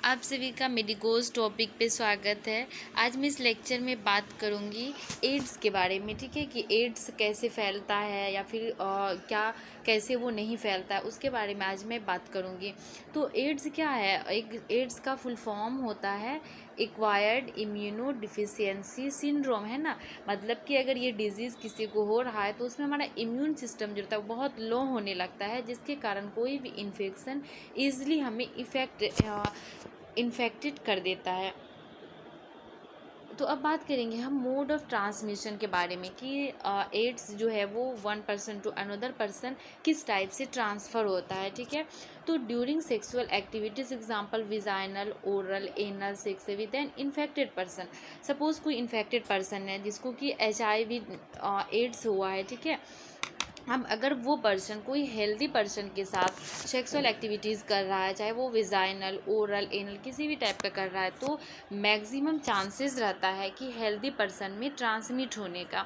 आप सभी का मेडिकोज टॉपिक पे स्वागत है। आज मैं इस लेक्चर में बात करूंगी एड्स के बारे में, ठीक है, कि एड्स कैसे फैलता है या फिर क्या कैसे वो नहीं फैलता है, उसके बारे में आज मैं बात करूंगी। तो एड्स क्या है? एक एड्स का फुल फॉर्म होता है एक्वायर्ड इम्यूनो डिफिशियंसी सिंड्रोम, है ना। मतलब कि अगर ये डिजीज़ किसी को हो रहा है तो उसमें हमारा इम्यून सिस्टम जो होता है बहुत लो होने लगता है, जिसके कारण कोई भी इन्फेक्शन ईजिली हमें इन्फेक्टेड कर देता है। तो अब बात करेंगे हम मोड ऑफ ट्रांसमिशन के बारे में कि एड्स जो है वो one person to another person किस टाइप से ट्रांसफ़र होता है, ठीक है। तो during sexual activities, example vaginal, oral, anal sex with an infected person. Suppose कोई इन्फेक्टेड पर्सन है जिसको कि HIV एड्स हुआ है, ठीक है। अब अगर वो पर्सन कोई हेल्दी पर्सन के साथ सेक्सुअल एक्टिविटीज़ कर रहा है, चाहे वो विजाइनल, ओरल, एनल किसी भी टाइप का कर रहा है, तो मैक्सिमम चांसेस रहता है कि हेल्दी पर्सन में ट्रांसमिट होने का।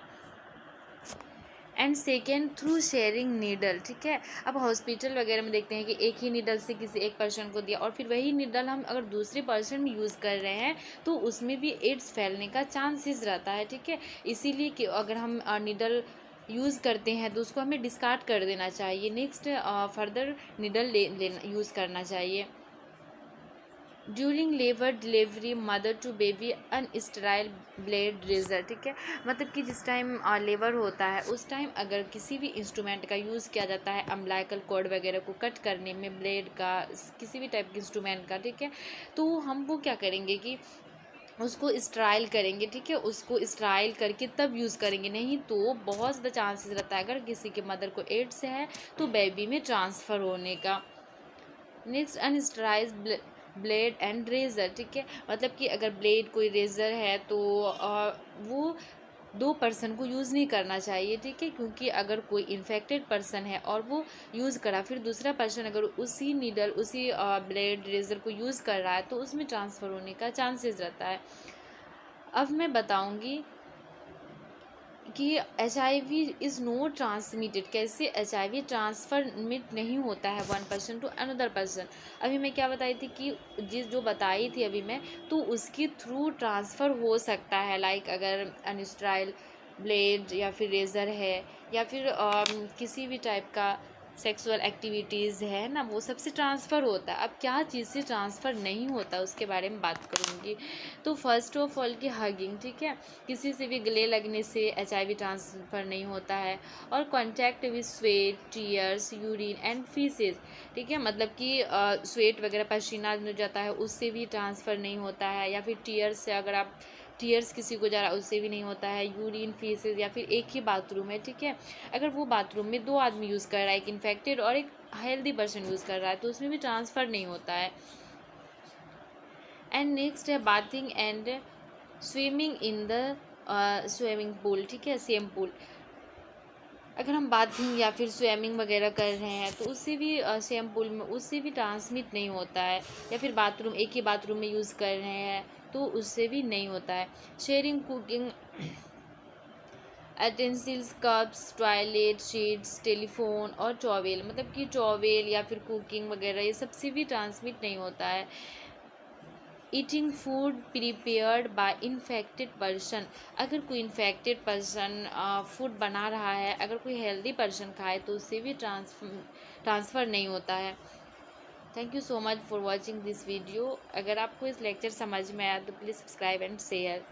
And second, through sharing needle, ठीक है। अब हॉस्पिटल वगैरह में देखते हैं कि एक ही नीडल से किसी एक पर्सन को दिया और फिर वही नीडल हम अगर दूसरे पर्सन में यूज़ कर रहे हैं तो उसमें भी एड्स फैलने का चांसेस रहता है, ठीक है। इसीलिए कि अगर हम नीडल यूज़ करते हैं तो उसको हमें डिस्कार्ड कर देना चाहिए। नेक्स्ट, फर्दर नीडल लेना यूज़ करना चाहिए। During labour delivery mother to baby unsterile blade razor, ठीक है। मतलब कि जिस टाइम लेबर होता है उस टाइम अगर किसी भी इंस्ट्रूमेंट का यूज़ किया जाता है अम्बिलाइकल कॉर्ड वगैरह को कट करने में, ब्लेड का, किसी भी टाइप के इंस्ट्रूमेंट का, ठीक है, तो हम वो क्या करेंगे कि उसको स्ट्राइल करेंगे, ठीक है। उसको स्ट्राइल करके तब यूज़ करेंगे, नहीं तो बहुत ज़्यादा चांसेस रहता है अगर किसी के मदर को एड्स है तो बेबी में ट्रांसफ़र होने का। नेक्स्ट, अनस्टेराइज ब्लेड एंड रेज़र, ठीक है। मतलब कि अगर ब्लेड कोई रेज़र है तो वो दो पर्सन को यूज़ नहीं करना चाहिए, ठीक है, क्योंकि अगर कोई इन्फेक्टेड पर्सन है और वो यूज़ करा, फिर दूसरा पर्सन अगर उसी नीडल, उसी ब्लेड रेज़र को यूज़ कर रहा है तो उसमें ट्रांसफ़र होने का चांसेस रहता है। अब मैं बताऊंगी कि HIV इज़ नॉट ट्रांसमिटेड, कैसे HIV ट्रांसफरमिट नहीं होता है one person to another person. अभी मैं क्या बताई थी कि जो बताई थी अभी मैं, तो उसके थ्रू ट्रांसफ़र हो सकता है, लाइक अगर अनस्टेराइल ब्लेड या फिर रेज़र है या फिर किसी भी टाइप का सेक्सुअल एक्टिविटीज़ है ना, वो सबसे ट्रांसफ़र होता है। अब क्या चीज़ से ट्रांसफ़र नहीं होता उसके बारे में बात करूँगी। तो फर्स्ट ऑफ ऑल कि हगिंग, ठीक है, किसी से भी गले लगने से HIV ट्रांसफ़र नहीं होता है। और contact with sweat, tears, urine and faeces, ठीक है, मतलब कि स्वेट वगैरह पसीना जो जाता है उससे भी ट्रांसफ़र नहीं होता है, या फिर टीयर्स से अगर आप टीयर्स किसी को जा रहा है उससे भी नहीं होता है। यूरिन, फीसेस, या फिर एक ही बाथरूम है, ठीक है, अगर वो बाथरूम में दो आदमी यूज़ कर रहा है, एक इन्फेक्टेड और एक हेल्दी पर्सन यूज़ कर रहा है, तो उसमें भी ट्रांसफ़र नहीं होता है। एंड नेक्स्ट है bathing and swimming in the swimming pool, ठीक है, सेम पूल। अगर हम बाथिंग या फिर स्विमिंग वगैरह कर रहे हैं तो उससे भी सेम पूल में उससे भी ट्रांसमिट नहीं होता है, या फिर बाथरूम एक ही बाथरूम में यूज़ कर रहे हैं तो उससे भी नहीं होता है। Sharing cooking utensils, cups, toilet seats, telephone और टॉवेल, मतलब कि टॉवेल या फिर कुकिंग वगैरह ये सबसे भी ट्रांसमिट नहीं होता है। Eating food prepared by infected person, अगर कोई इन्फेक्टेड पर्सन फूड बना रहा है, अगर कोई हेल्दी पर्सन खाए तो उससे भी ट्रांसफ़र नहीं होता है। Thank you so much for watching this video. अगर आपको इस लेक्चर समझ में आया तो प्लीज़ सब्सक्राइब एंड शेयर।